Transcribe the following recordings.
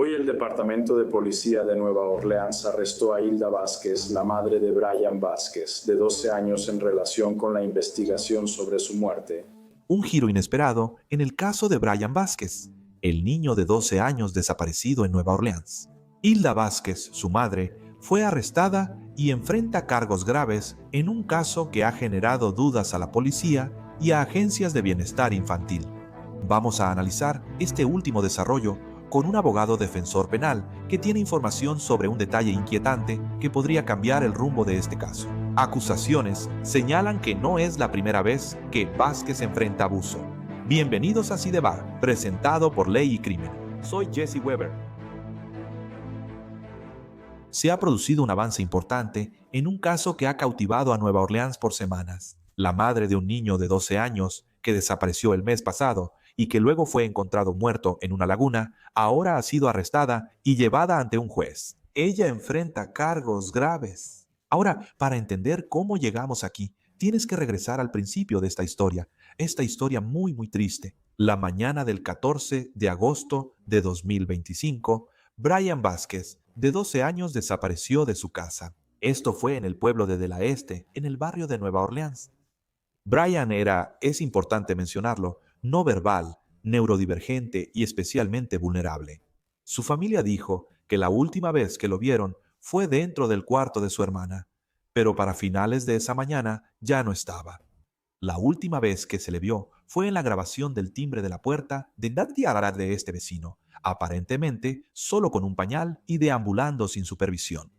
Hoy el Departamento de Policía de Nueva Orleans arrestó a Hilda Vázquez, la madre de Brian Vázquez, de 12 años en relación con la investigación sobre su muerte. Un giro inesperado en el caso de Brian Vázquez, el niño de 12 años desaparecido en Nueva Orleans. Hilda Vázquez, su madre, fue arrestada y enfrenta cargos graves en un caso que ha generado dudas a la policía y a agencias de bienestar infantil. Vamos a analizar este último desarrollo con un abogado defensor penal que tiene información sobre un detalle inquietante que podría cambiar el rumbo de este caso. Acusaciones señalan que no es la primera vez que Vázquez enfrenta abuso. Bienvenidos a Cidebar, presentado por Ley y Crimen. Soy Jesse Weber. Se ha producido un avance importante en un caso que ha cautivado a Nueva Orleans por semanas. La madre de un niño de 12 años que desapareció el mes pasado y que luego fue encontrado muerto en una laguna, ahora ha sido arrestada y llevada ante un juez. Ella enfrenta cargos graves. Ahora, para entender cómo llegamos aquí, tienes que regresar al principio de esta historia muy triste. La mañana del 14 de agosto de 2025, Brian Vázquez, de 12 años, desapareció de su casa. Esto fue en el pueblo de La Este, en el barrio de Nueva Orleans. Brian es importante mencionarlo, no verbal, neurodivergente y especialmente vulnerable. Su familia dijo que la última vez que lo vieron fue dentro del cuarto de su hermana, pero para finales de esa mañana ya no estaba. La última vez que se le vio fue en la grabación del timbre de la puerta de este vecino, aparentemente solo con un pañal y deambulando sin supervisión.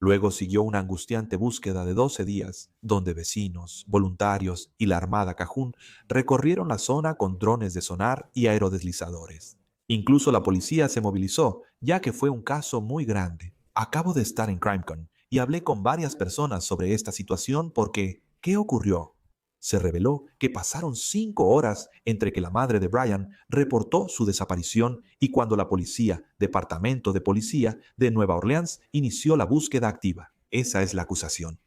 Luego siguió una angustiante búsqueda de 12 días, donde vecinos, voluntarios y la Armada Cajún recorrieron la zona con drones de sonar y aerodeslizadores. Incluso la policía se movilizó, ya que fue un caso muy grande. Acabo de estar en CrimeCon y hablé con varias personas sobre esta situación porque, ¿qué ocurrió? Se reveló que pasaron 5 horas entre que la madre de Brian reportó su desaparición y cuando la Departamento de Policía de Nueva Orleans inició la búsqueda activa. Esa es la acusación.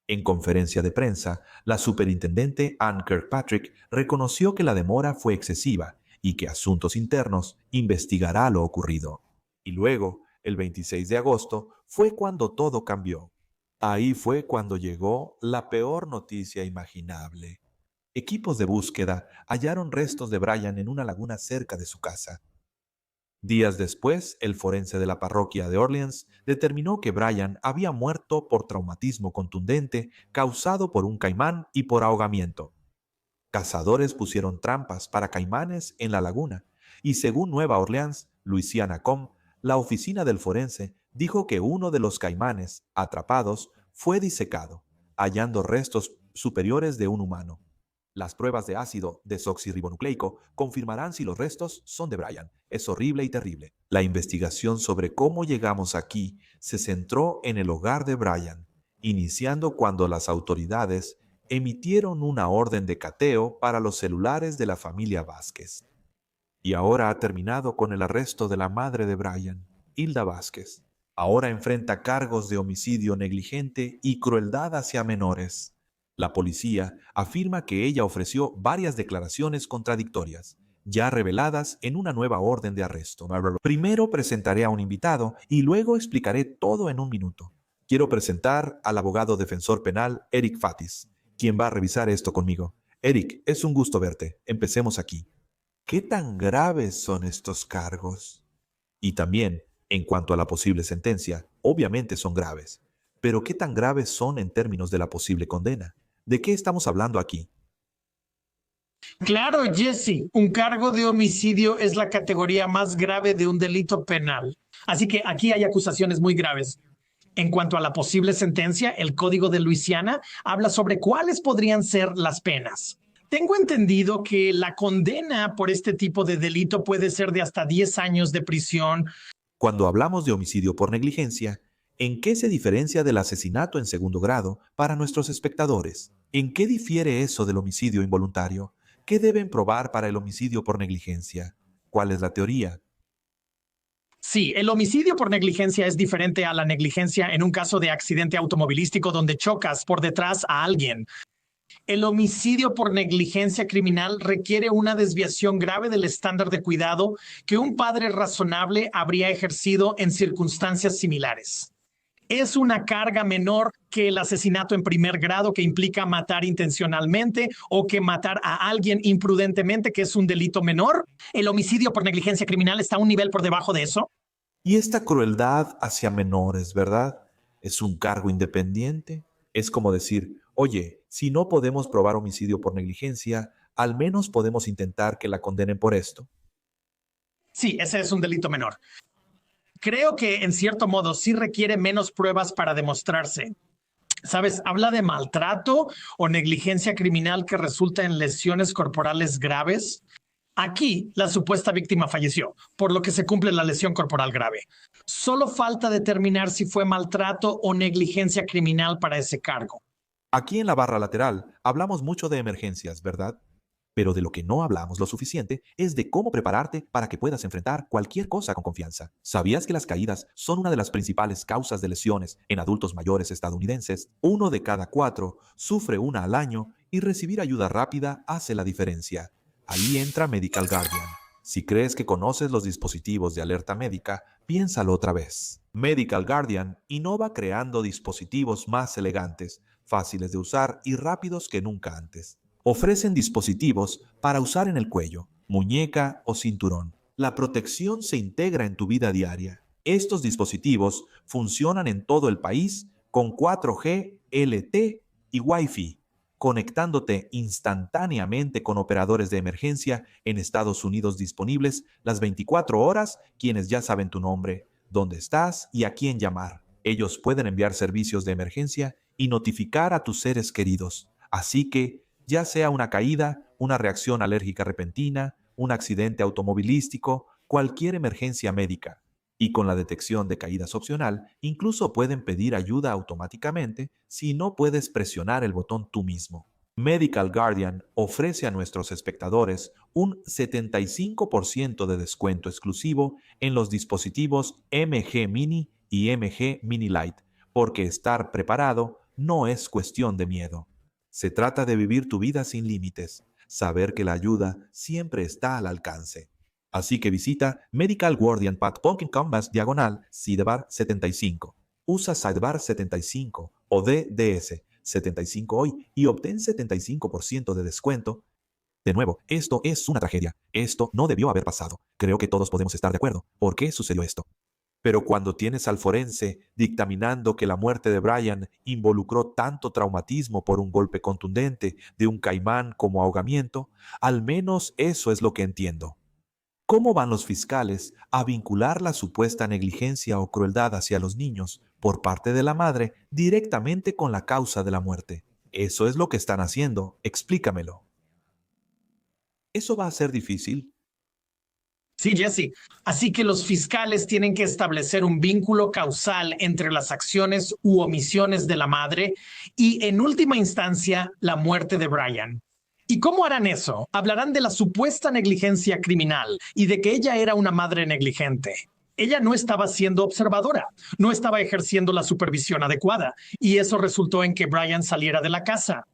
En conferencia de prensa, la superintendente Ann Kirkpatrick reconoció que la demora fue excesiva y que Asuntos Internos investigará lo ocurrido. Y luego, el 26 de agosto, fue cuando todo cambió. Ahí fue cuando llegó la peor noticia imaginable. Equipos de búsqueda hallaron restos de Brian en una laguna cerca de su casa. Días después, el forense de la parroquia de Orleans determinó que Brian había muerto por traumatismo contundente causado por un caimán y por ahogamiento. Cazadores pusieron trampas para caimanes en la laguna y según Nueva Orleans, Louisiana.com, la oficina del forense dijo que uno de los caimanes atrapados fue disecado, hallando restos superiores de un humano. Las pruebas de ácido desoxirribonucleico confirmarán si los restos son de Brian. Es horrible y terrible. La investigación sobre cómo llegamos aquí se centró en el hogar de Brian, iniciando cuando las autoridades emitieron una orden de cateo para los celulares de la familia Vázquez. Y ahora ha terminado con el arresto de la madre de Brian, Hilda Vázquez. Ahora enfrenta cargos de homicidio negligente y crueldad hacia menores. La policía afirma que ella ofreció varias declaraciones contradictorias, ya reveladas en una nueva orden de arresto. Primero presentaré a un invitado y luego explicaré todo en un minuto. Quiero presentar al abogado defensor penal Eric Fatis, quien va a revisar esto conmigo. Eric, es un gusto verte. Empecemos aquí. ¿Qué tan graves son estos cargos? Y también, en cuanto a la posible sentencia, obviamente son graves. Pero ¿qué tan graves son en términos de la posible condena? ¿De qué estamos hablando aquí? Claro, Jesse, un cargo de homicidio es la categoría más grave de un delito penal. Así que aquí hay acusaciones muy graves. En cuanto a la posible sentencia, el Código de Luisiana habla sobre cuáles podrían ser las penas. Tengo entendido que la condena por este tipo de delito puede ser de hasta 10 años de prisión. Cuando hablamos de homicidio por negligencia, ¿en qué se diferencia del asesinato en segundo grado para nuestros espectadores? ¿En qué difiere eso del homicidio involuntario? ¿Qué deben probar para el homicidio por negligencia? ¿Cuál es la teoría? Sí, el homicidio por negligencia es diferente a la negligencia en un caso de accidente automovilístico donde chocas por detrás a alguien. El homicidio por negligencia criminal requiere una desviación grave del estándar de cuidado que un padre razonable habría ejercido en circunstancias similares. Es una carga menor que el asesinato en primer grado, que implica matar intencionalmente, o que matar a alguien imprudentemente, que es un delito menor. El homicidio por negligencia criminal está a un nivel por debajo de eso. Y esta crueldad hacia menores, ¿verdad? Es un cargo independiente. Es como decir, oye, si no podemos probar homicidio por negligencia, al menos podemos intentar que la condenen por esto. Sí, ese es un delito menor. Creo que en cierto modo sí requiere menos pruebas para demostrarse. ¿Sabes? Habla de maltrato o negligencia criminal que resulta en lesiones corporales graves. Aquí, la supuesta víctima falleció, por lo que se cumple la lesión corporal grave. Solo falta determinar si fue maltrato o negligencia criminal para ese cargo. Aquí en la barra lateral hablamos mucho de emergencias, ¿verdad? Pero de lo que no hablamos lo suficiente es de cómo prepararte para que puedas enfrentar cualquier cosa con confianza. ¿Sabías que las caídas son una de las principales causas de lesiones en adultos mayores estadounidenses? 1 de cada 4 sufre una al año y recibir ayuda rápida hace la diferencia. Ahí entra Medical Guardian. Si crees que conoces los dispositivos de alerta médica, piénsalo otra vez. Medical Guardian innova creando dispositivos más elegantes, fáciles de usar y rápidos que nunca antes. Ofrecen dispositivos para usar en el cuello, muñeca o cinturón. La protección se integra en tu vida diaria. Estos dispositivos funcionan en todo el país con 4G, LTE y Wi-Fi, conectándote instantáneamente con operadores de emergencia en Estados Unidos disponibles las 24 horas, quienes ya saben tu nombre, dónde estás y a quién llamar. Ellos pueden enviar servicios de emergencia y notificar a tus seres queridos. Así que, ya sea una caída, una reacción alérgica repentina, un accidente automovilístico, cualquier emergencia médica. Y con la detección de caídas opcional, incluso pueden pedir ayuda automáticamente si no puedes presionar el botón tú mismo. Medical Guardian ofrece a nuestros espectadores un 75% de descuento exclusivo en los dispositivos MG Mini y MG Mini Lite, porque estar preparado no es cuestión de miedo. Se trata de vivir tu vida sin límites, saber que la ayuda siempre está al alcance. Así que visita medicalguardian.com/sidebar75. Usa Sidebar 75 o DDS 75 hoy y obtén 75% de descuento. De nuevo, esto es una tragedia. Esto no debió haber pasado. Creo que todos podemos estar de acuerdo. ¿Por qué sucedió esto? Pero cuando tienes al forense dictaminando que la muerte de Brian involucró tanto traumatismo por un golpe contundente de un caimán como ahogamiento, al menos eso es lo que entiendo. ¿Cómo van los fiscales a vincular la supuesta negligencia o crueldad hacia los niños por parte de la madre directamente con la causa de la muerte? Eso es lo que están haciendo. Explícamelo. ¿Eso va a ser difícil? Sí, Jesse. Así que los fiscales tienen que establecer un vínculo causal entre las acciones u omisiones de la madre y, en última instancia, la muerte de Brian. ¿Y cómo harán eso? Hablarán de la supuesta negligencia criminal y de que ella era una madre negligente. Ella no estaba siendo observadora, no estaba ejerciendo la supervisión adecuada, y eso resultó en que Brian saliera de la casa.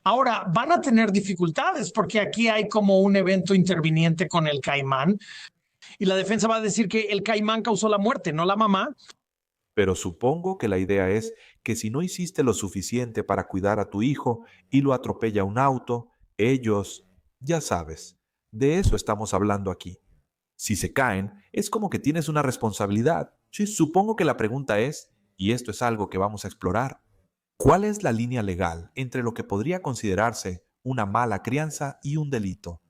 Ahora, van a tener dificultades porque aquí hay como un evento interviniente con el caimán, y la defensa va a decir que el caimán causó la muerte, no la mamá. Pero supongo que la idea es que si no hiciste lo suficiente para cuidar a tu hijo y lo atropella un auto, ellos, ya sabes, de eso estamos hablando aquí. Si se caen, es como que tienes una responsabilidad. Sí, supongo que la pregunta es, y esto es algo que vamos a explorar, ¿cuál es la línea legal entre lo que podría considerarse una mala crianza y un delito?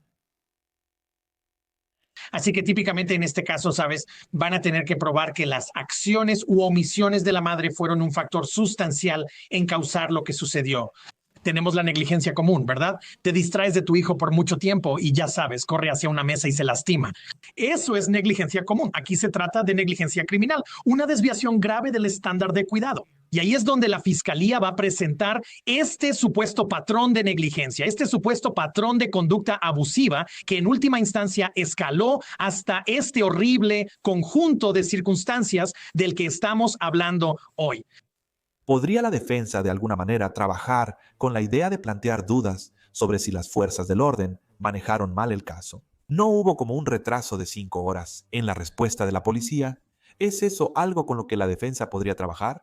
Así que típicamente en este caso, sabes, van a tener que probar que las acciones u omisiones de la madre fueron un factor sustancial en causar lo que sucedió. Tenemos la negligencia común, ¿verdad? Te distraes de tu hijo por mucho tiempo y ya sabes, corre hacia una mesa y se lastima. Eso es negligencia común. Aquí se trata de negligencia criminal, una desviación grave del estándar de cuidado. Y ahí es donde la fiscalía va a presentar este supuesto patrón de negligencia, este supuesto patrón de conducta abusiva que en última instancia escaló hasta este horrible conjunto de circunstancias del que estamos hablando hoy. ¿Podría la defensa de alguna manera trabajar con la idea de plantear dudas sobre si las fuerzas del orden manejaron mal el caso? ¿No hubo como un retraso de 5 horas en la respuesta de la policía? ¿Es eso algo con lo que la defensa podría trabajar?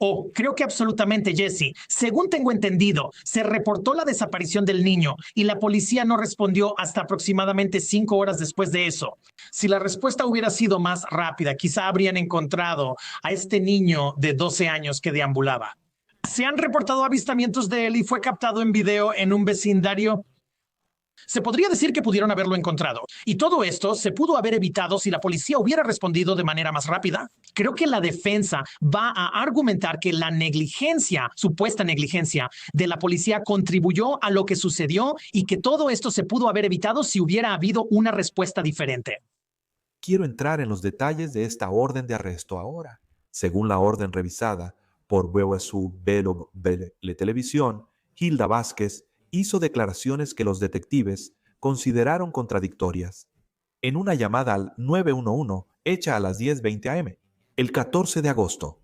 Oh, creo que absolutamente, Jesse. Según tengo entendido, se reportó la desaparición del niño y la policía no respondió hasta aproximadamente 5 horas después de eso. Si la respuesta hubiera sido más rápida, quizá habrían encontrado a este niño de 12 años que deambulaba. Se han reportado avistamientos de él y fue captado en video en un vecindario. Se podría decir que pudieron haberlo encontrado. Y todo esto se pudo haber evitado si la policía hubiera respondido de manera más rápida. Creo que la defensa va a argumentar que la negligencia, supuesta negligencia de la policía contribuyó a lo que sucedió y que todo esto se pudo haber evitado si hubiera habido una respuesta diferente. Quiero entrar en los detalles de esta orden de arresto ahora. Según la orden revisada por WSU Velo Televisión, Hilda Vázquez hizo declaraciones que los detectives consideraron contradictorias. En una llamada al 911 hecha a las 10:20 am, el 14 de agosto,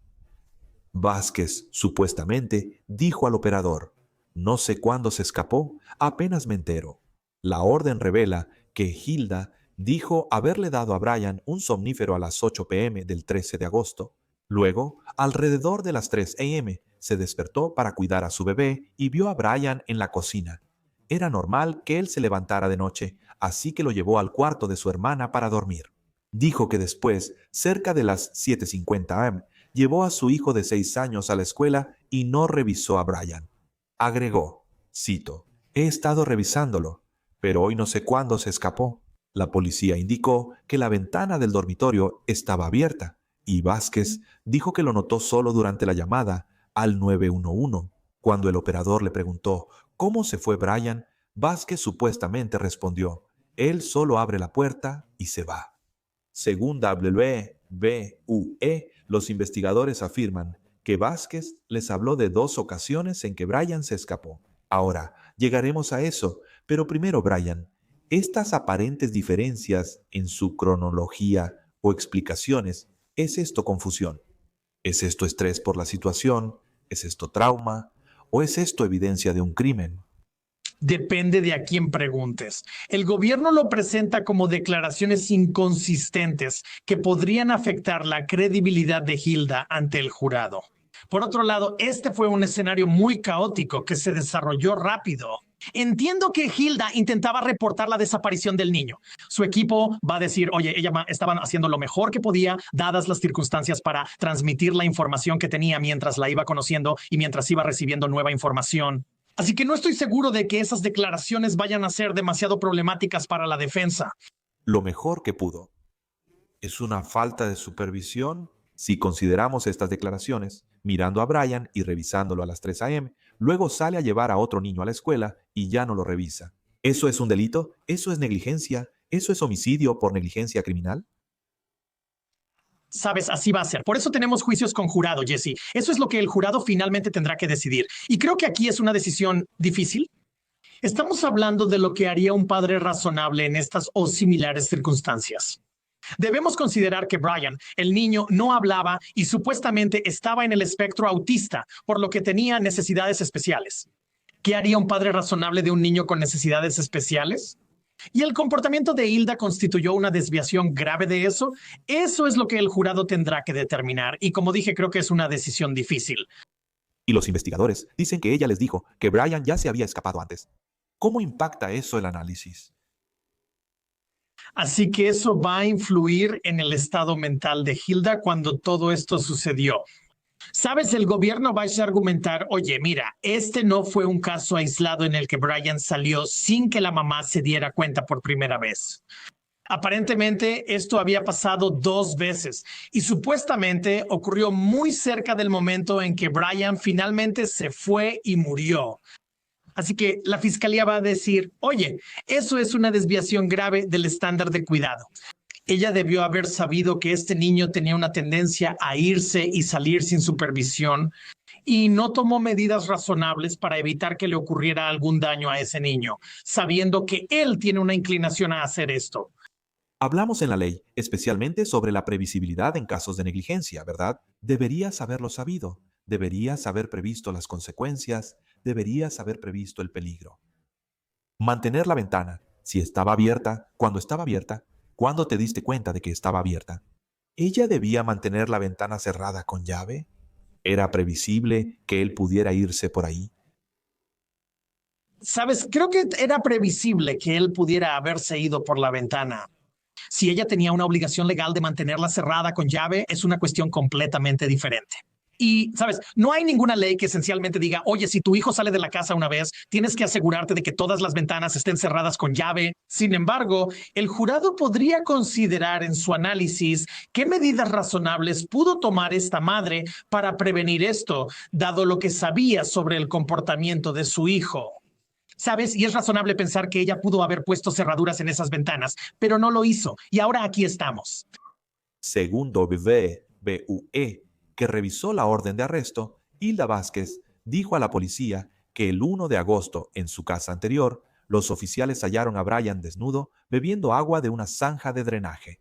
Vázquez supuestamente dijo al operador: "No sé cuándo se escapó, apenas me entero". La orden revela que Hilda dijo haberle dado a Brian un somnífero a las 8 p.m. del 13 de agosto. Luego, alrededor de las 3 a.m., se despertó para cuidar a su bebé y vio a Brian en la cocina. Era normal que él se levantara de noche, así que lo llevó al cuarto de su hermana para dormir. Dijo que después, cerca de las 7:50 am, llevó a su hijo de 6 años a la escuela y no revisó a Brian. Agregó, cito, "He estado revisándolo, pero hoy no sé cuándo se escapó". La policía indicó que la ventana del dormitorio estaba abierta y Vázquez dijo que lo notó solo durante la llamada al 911. Cuando el operador le preguntó cómo se fue Brian, Vázquez supuestamente respondió: "Él solo abre la puerta y se va". Según WBUE, los investigadores afirman que Vázquez les habló de 2 ocasiones en que Brian se escapó. Ahora, llegaremos a eso, pero primero, Brian, estas aparentes diferencias en su cronología o explicaciones, ¿es esto confusión? ¿Es esto estrés por la situación? ¿Es esto trauma? ¿O es esto evidencia de un crimen? Depende de a quién preguntes. El gobierno lo presenta como declaraciones inconsistentes que podrían afectar la credibilidad de Hilda ante el jurado. Por otro lado, este fue un escenario muy caótico que se desarrolló rápido. Entiendo que Hilda intentaba reportar la desaparición del niño. Su equipo va a decir, oye, estaban haciendo lo mejor que podía, dadas las circunstancias, para transmitir la información que tenía mientras la iba conociendo y mientras iba recibiendo nueva información. Así que no estoy seguro de que esas declaraciones vayan a ser demasiado problemáticas para la defensa. Lo mejor que pudo. ¿Es una falta de supervisión? Si consideramos estas declaraciones, mirando a Brian y revisándolo a las 3 a.m., luego sale a llevar a otro niño a la escuela y ya no lo revisa. ¿Eso es un delito? ¿Eso es negligencia? ¿Eso es homicidio por negligencia criminal? Sabes, así va a ser. Por eso tenemos juicios con jurado, Jesse. Eso es lo que el jurado finalmente tendrá que decidir. Y creo que aquí es una decisión difícil. Estamos hablando de lo que haría un padre razonable en estas o similares circunstancias. Debemos considerar que Brian, el niño, no hablaba y supuestamente estaba en el espectro autista, por lo que tenía necesidades especiales. ¿Qué haría un padre razonable de un niño con necesidades especiales? ¿Y el comportamiento de Hilda constituyó una desviación grave de eso? Eso es lo que el jurado tendrá que determinar. Y como dije, creo que es una decisión difícil. Y los investigadores dicen que ella les dijo que Brian ya se había escapado antes. ¿Cómo impacta eso el análisis? Así que eso va a influir en el estado mental de Hilda cuando todo esto sucedió. Sabes, el gobierno va a argumentar, oye, mira, este no fue un caso aislado en el que Brian salió sin que la mamá se diera cuenta por primera vez. Aparentemente esto había pasado 2 veces y supuestamente ocurrió muy cerca del momento en que Brian finalmente se fue y murió. Así que la fiscalía va a decir, oye, eso es una desviación grave del estándar de cuidado. Ella debió haber sabido que este niño tenía una tendencia a irse y salir sin supervisión y no tomó medidas razonables para evitar que le ocurriera algún daño a ese niño, sabiendo que él tiene una inclinación a hacer esto. Hablamos en la ley, especialmente sobre la previsibilidad en casos de negligencia, ¿verdad? Deberías haberlo sabido, deberías haber previsto las consecuencias, deberías haber previsto el peligro. Mantener la ventana, si estaba abierta, ¿cuándo te diste cuenta de que estaba abierta? ¿Ella debía mantener la ventana cerrada con llave? ¿Era previsible que él pudiera irse por ahí? Sabes, creo que era previsible que él pudiera haberse ido por la ventana. Si ella tenía una obligación legal de mantenerla cerrada con llave, es una cuestión completamente diferente. Y, sabes, no hay ninguna ley que esencialmente diga, oye, si tu hijo sale de la casa una vez, tienes que asegurarte de que todas las ventanas estén cerradas con llave. Sin embargo, el jurado podría considerar en su análisis qué medidas razonables pudo tomar esta madre para prevenir esto, dado lo que sabía sobre el comportamiento de su hijo. ¿Sabes? Y es razonable pensar que ella pudo haber puesto cerraduras en esas ventanas, pero no lo hizo. Y ahora aquí estamos. Según WBUE, que revisó la orden de arresto, Hilda Vázquez dijo a la policía que el 1 de agosto, en su casa anterior, los oficiales hallaron a Brian desnudo bebiendo agua de una zanja de drenaje.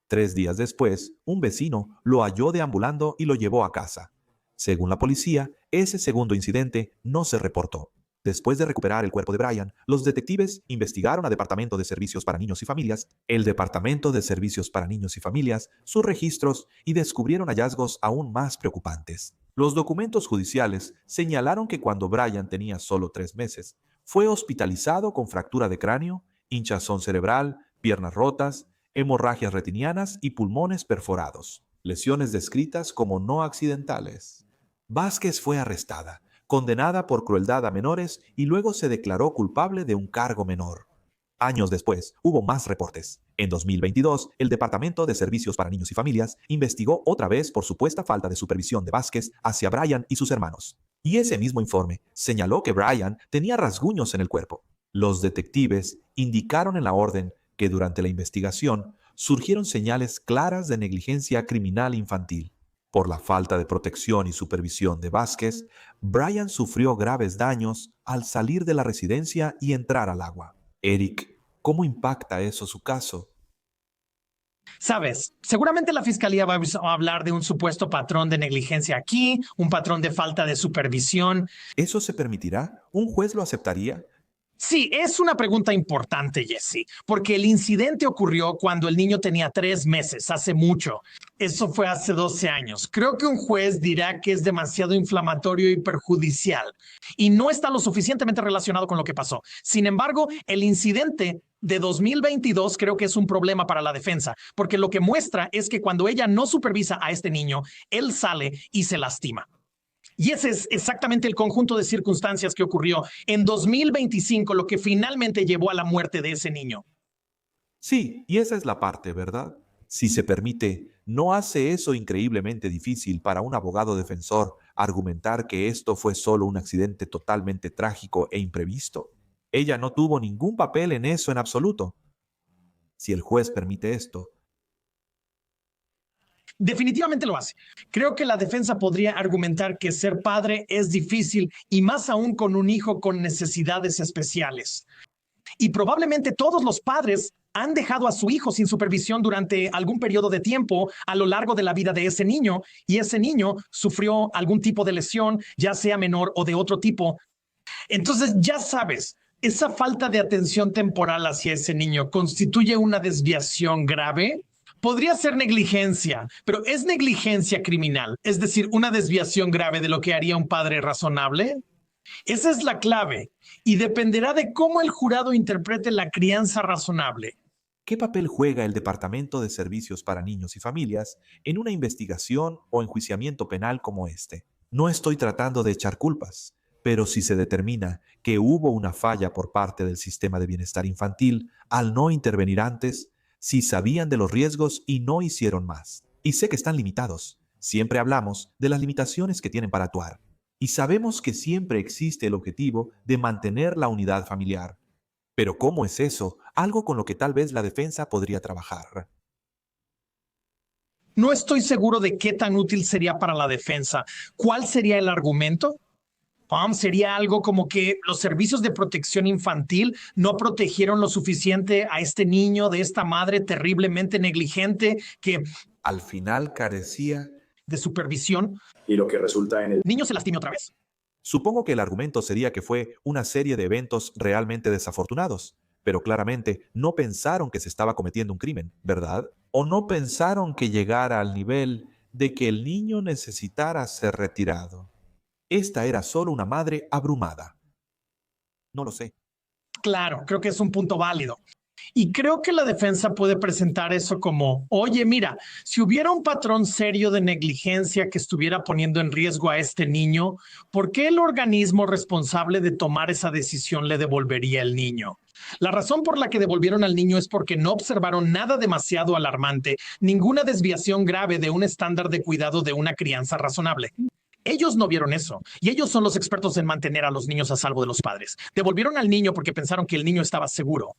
3 días después, un vecino lo halló deambulando y lo llevó a casa. Según la policía, ese segundo incidente no se reportó. Después de recuperar el cuerpo de Brian, los detectives investigaron al Departamento de Servicios para Niños y Familias, el Departamento de Servicios para Niños y Familias, sus registros y descubrieron hallazgos aún más preocupantes. Los documentos judiciales señalaron que cuando Brian tenía solo 3 meses, fue hospitalizado con fractura de cráneo, hinchazón cerebral, piernas rotas, hemorragias retinianas y pulmones perforados, lesiones descritas como no accidentales. Vázquez fue arrestada, condenada por crueldad a menores y luego se declaró culpable de un cargo menor. Años después, hubo más reportes. En 2022, el Departamento de Servicios para Niños y Familias investigó otra vez por supuesta falta de supervisión de Vázquez hacia Brian y sus hermanos. Y ese mismo informe señaló que Brian tenía rasguños en el cuerpo. Los detectives indicaron en la orden que durante la investigación surgieron señales claras de negligencia criminal infantil. Por la falta de protección y supervisión de Vázquez, Brian sufrió graves daños al salir de la residencia y entrar al agua. Eric, ¿cómo impacta eso su caso? Sabes, seguramente la fiscalía va a hablar de un supuesto patrón de negligencia aquí, un patrón de falta de supervisión. ¿Eso se permitirá? ¿Un juez lo aceptaría? Sí, es una pregunta importante, Jesse, porque el incidente ocurrió cuando el niño tenía 3 meses, hace mucho. Eso fue hace 12 años. Creo que un juez dirá que es demasiado inflamatorio y perjudicial y no está lo suficientemente relacionado con lo que pasó. Sin embargo, el incidente de 2022 creo que es un problema para la defensa, porque lo que muestra es que cuando ella no supervisa a este niño, él sale y se lastima. Y ese es exactamente el conjunto de circunstancias que ocurrió en 2025, lo que finalmente llevó a la muerte de ese niño. Sí, y esa es la parte, ¿verdad? Si se permite, ¿no hace eso increíblemente difícil para un abogado defensor argumentar que esto fue solo un accidente totalmente trágico e imprevisto? Ella no tuvo ningún papel en eso en absoluto. Si el juez permite esto, Definitivamente lo hace. Creo que la defensa podría argumentar que ser padre es difícil y más aún con un hijo con necesidades especiales. Y probablemente todos los padres han dejado a su hijo sin supervisión durante algún periodo de tiempo a lo largo de la vida de ese niño y ese niño sufrió algún tipo de lesión, ya sea menor o de otro tipo. Entonces, ya sabes, esa falta de atención temporal hacia ese niño constituye una desviación grave. Podría ser negligencia, pero es negligencia criminal, es decir, una desviación grave de lo que haría un padre razonable. Esa es la clave y dependerá de cómo el jurado interprete la crianza razonable. ¿qué papel juega el Departamento de Servicios para Niños y Familias en una investigación o enjuiciamiento penal como este? No estoy tratando de echar culpas, pero si se determina que hubo una falla por parte del sistema de bienestar infantil al no intervenir antes, si sabían de los riesgos y no hicieron más. Y sé que están limitados. Siempre hablamos de las limitaciones que tienen para actuar. Y sabemos que siempre existe el objetivo de mantener la unidad familiar. Pero ¿cómo es eso? Algo con lo que tal vez la defensa podría trabajar. No estoy seguro de qué tan útil sería para la defensa. ¿Cuál sería el argumento? Sería algo como que los servicios de protección infantil no protegieron lo suficiente a este niño de esta madre terriblemente negligente que Al final carecía. de supervisión. y lo que resulta en el Niño se lastime otra vez. Supongo que el argumento sería que fue una serie de eventos realmente desafortunados, pero claramente no pensaron que se estaba cometiendo un crimen, ¿verdad? ¿O no pensaron que llegara al nivel de que el niño necesitara ser retirado? Esta era solo una madre abrumada. No lo sé. Claro, creo que es un punto válido. Y creo que la defensa puede presentar eso como, oye, mira, si hubiera un patrón serio de negligencia que estuviera poniendo en riesgo a este niño, ¿por qué el organismo responsable de tomar esa decisión le devolvería el niño? La razón por la que devolvieron al niño es porque no observaron nada demasiado alarmante, ninguna desviación grave de un estándar de cuidado de una crianza razonable. Ellos no vieron eso, y ellos son los expertos en mantener a los niños a salvo de los padres. Devolvieron al niño porque pensaron que el niño estaba seguro.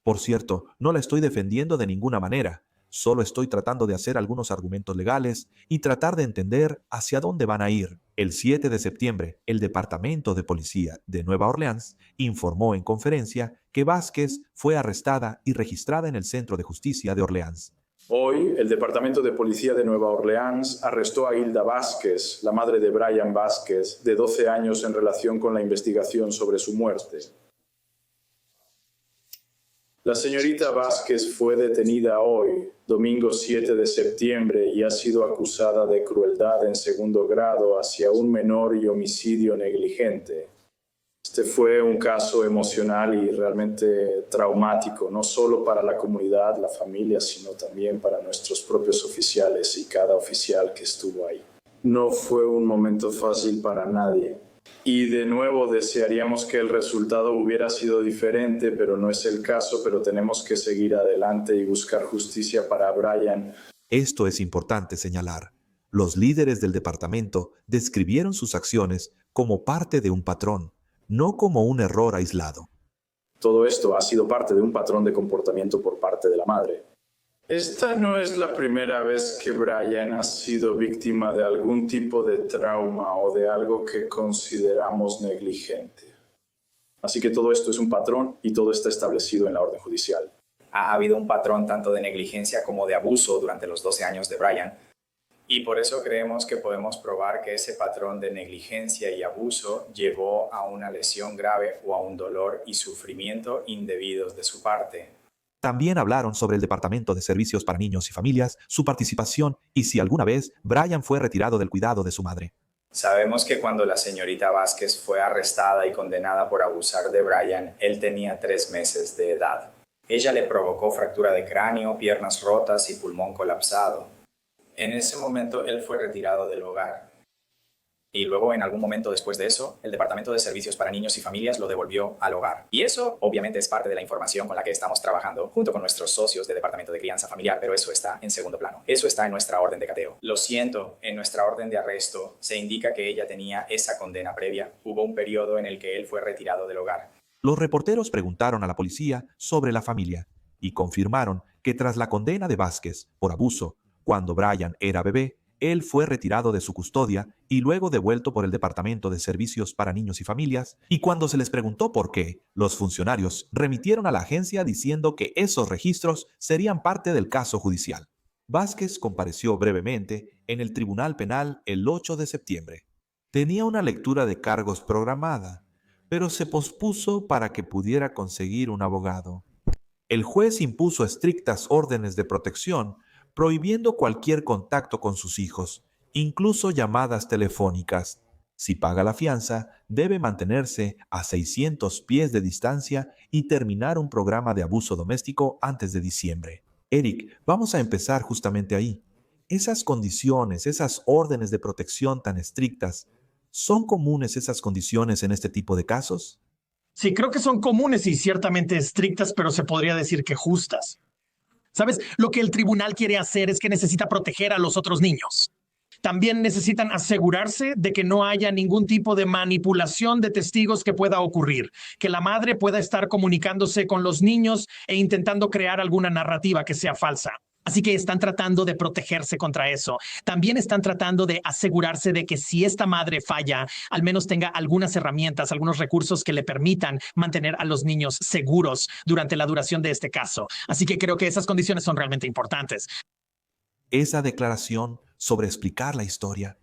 Por cierto, no la estoy defendiendo de ninguna manera. Solo estoy tratando de hacer algunos argumentos legales y tratar de entender hacia dónde van a ir. El 7 de septiembre, el Departamento de Policía de Nueva Orleans informó en conferencia que Vázquez fue arrestada y registrada en el Centro de Justicia de Orleans. Hoy, el Departamento de Policía de Nueva Orleans arrestó a Hilda Vázquez, la madre de Brian Vázquez, de 12 años, en relación con la investigación sobre su muerte. La señorita Vázquez fue detenida hoy, domingo 7 de septiembre, y ha sido acusada de crueldad en segundo grado hacia un menor y homicidio negligente. Este fue un caso emocional y realmente traumático, no solo para la comunidad, la familia, sino también para nuestros propios oficiales y cada oficial que estuvo ahí. No fue un momento fácil para nadie. Y de nuevo desearíamos que el resultado hubiera sido diferente, pero no es el caso, pero tenemos que seguir adelante y buscar justicia para Brian. Esto es importante señalar. Los líderes del departamento describieron sus acciones como parte de un patrón, no como un error aislado. Todo esto ha sido parte de un patrón de comportamiento por parte de la madre. Esta no es la primera vez que Brian ha sido víctima de algún tipo de trauma o de algo que consideramos negligente. Así que todo esto es un patrón y todo está establecido en la orden judicial. Ha habido un patrón tanto de negligencia como de abuso durante los 12 años de Brian, y por eso creemos que podemos probar que ese patrón de negligencia y abuso llevó a una lesión grave o a un dolor y sufrimiento indebidos de su parte. También hablaron sobre el Departamento de Servicios para Niños y Familias, su participación y si alguna vez Brian fue retirado del cuidado de su madre. Sabemos que cuando la señorita Vázquez fue arrestada y condenada por abusar de Brian, él tenía 3 meses de edad. Ella le provocó fractura de cráneo, piernas rotas y pulmón colapsado. En ese momento él fue retirado del hogar. Y luego, en algún momento después de eso, el Departamento de Servicios para Niños y Familias lo devolvió al hogar. Y eso, obviamente, es parte de la información con la que estamos trabajando junto con nuestros socios de Departamento de Crianza Familiar, pero eso está en segundo plano. Eso está en nuestra orden de cateo. Lo siento, en nuestra orden de arresto se indica que ella tenía esa condena previa. Hubo un periodo en el que él fue retirado del hogar. Los reporteros preguntaron a la policía sobre la familia y confirmaron que tras la condena de Vázquez por abuso, cuando Brian era bebé, él fue retirado de su custodia y luego devuelto por el Departamento de Servicios para Niños y Familias, y cuando se les preguntó por qué, los funcionarios remitieron a la agencia diciendo que esos registros serían parte del caso judicial. Vázquez compareció brevemente en el Tribunal Penal el 8 de septiembre. Tenía una lectura de cargos programada, pero se pospuso para que pudiera conseguir un abogado. El juez impuso estrictas órdenes de protección, prohibiendo cualquier contacto con sus hijos, incluso llamadas telefónicas. Si paga la fianza, debe mantenerse a 600 pies de distancia y terminar un programa de abuso doméstico antes de diciembre. Eric, vamos a empezar justamente ahí. Esas condiciones, esas órdenes de protección tan estrictas, ¿son comunes esas condiciones en este tipo de casos? Sí, creo que son comunes y ciertamente estrictas, pero se podría decir que justas. ¿Sabes? Lo que el tribunal quiere hacer es que necesita proteger a los otros niños. También necesitan asegurarse de que no haya ningún tipo de manipulación de testigos que pueda ocurrir, que la madre pueda estar comunicándose con los niños e intentando crear alguna narrativa que sea falsa. Así que están tratando de protegerse contra eso. También están tratando de asegurarse de que si esta madre falla, al menos tenga algunas herramientas, algunos recursos que le permitan mantener a los niños seguros durante la duración de este caso. Así que creo que esas condiciones son realmente importantes. Esa declaración sobre explicar la historia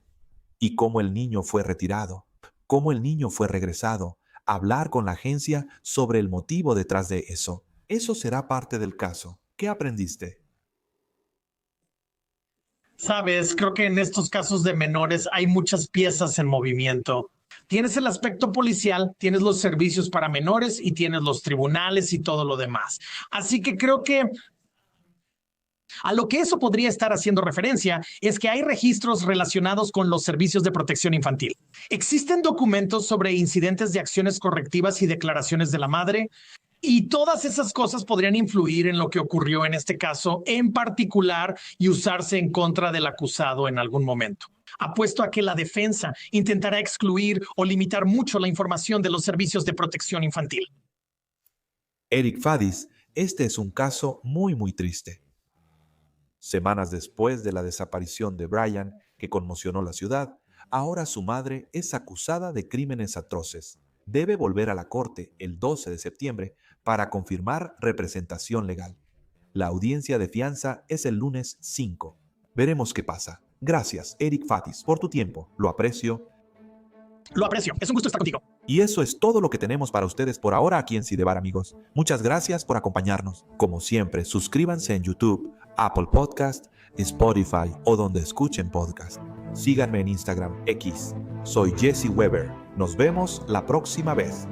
y cómo el niño fue retirado, cómo el niño fue regresado, hablar con la agencia sobre el motivo detrás de eso. Eso será parte del caso. ¿Qué aprendiste? Sabes, creo que en estos casos de menores hay muchas piezas en movimiento. Tienes el aspecto policial, tienes los servicios para menores y tienes los tribunales y todo lo demás. Así que creo que a lo que eso podría estar haciendo referencia es que hay registros relacionados con los servicios de protección infantil. Existen documentos sobre incidentes de acciones correctivas y declaraciones de la madre, y todas esas cosas podrían influir en lo que ocurrió en este caso en particular y usarse en contra del acusado en algún momento. Apuesto a que la defensa intentará excluir o limitar mucho la información de los servicios de protección infantil. Eric Fadis, este es un caso muy triste. Semanas después de la desaparición de Brian, que conmocionó la ciudad, ahora su madre es acusada de crímenes atroces. Debe volver a la corte el 12 de septiembre para confirmar representación legal. La audiencia de fianza es el lunes 5. Veremos qué pasa. Gracias, Eric Fadis, por tu tiempo. Lo aprecio. Lo aprecio. Es un gusto estar contigo. Y eso es todo lo que tenemos para ustedes por ahora aquí en Cidebar, amigos. Muchas gracias por acompañarnos. Como siempre, suscríbanse en YouTube, Apple Podcast, Spotify o donde escuchen podcast. Síganme en Instagram, X. Soy Jesse Weber. Nos vemos la próxima vez.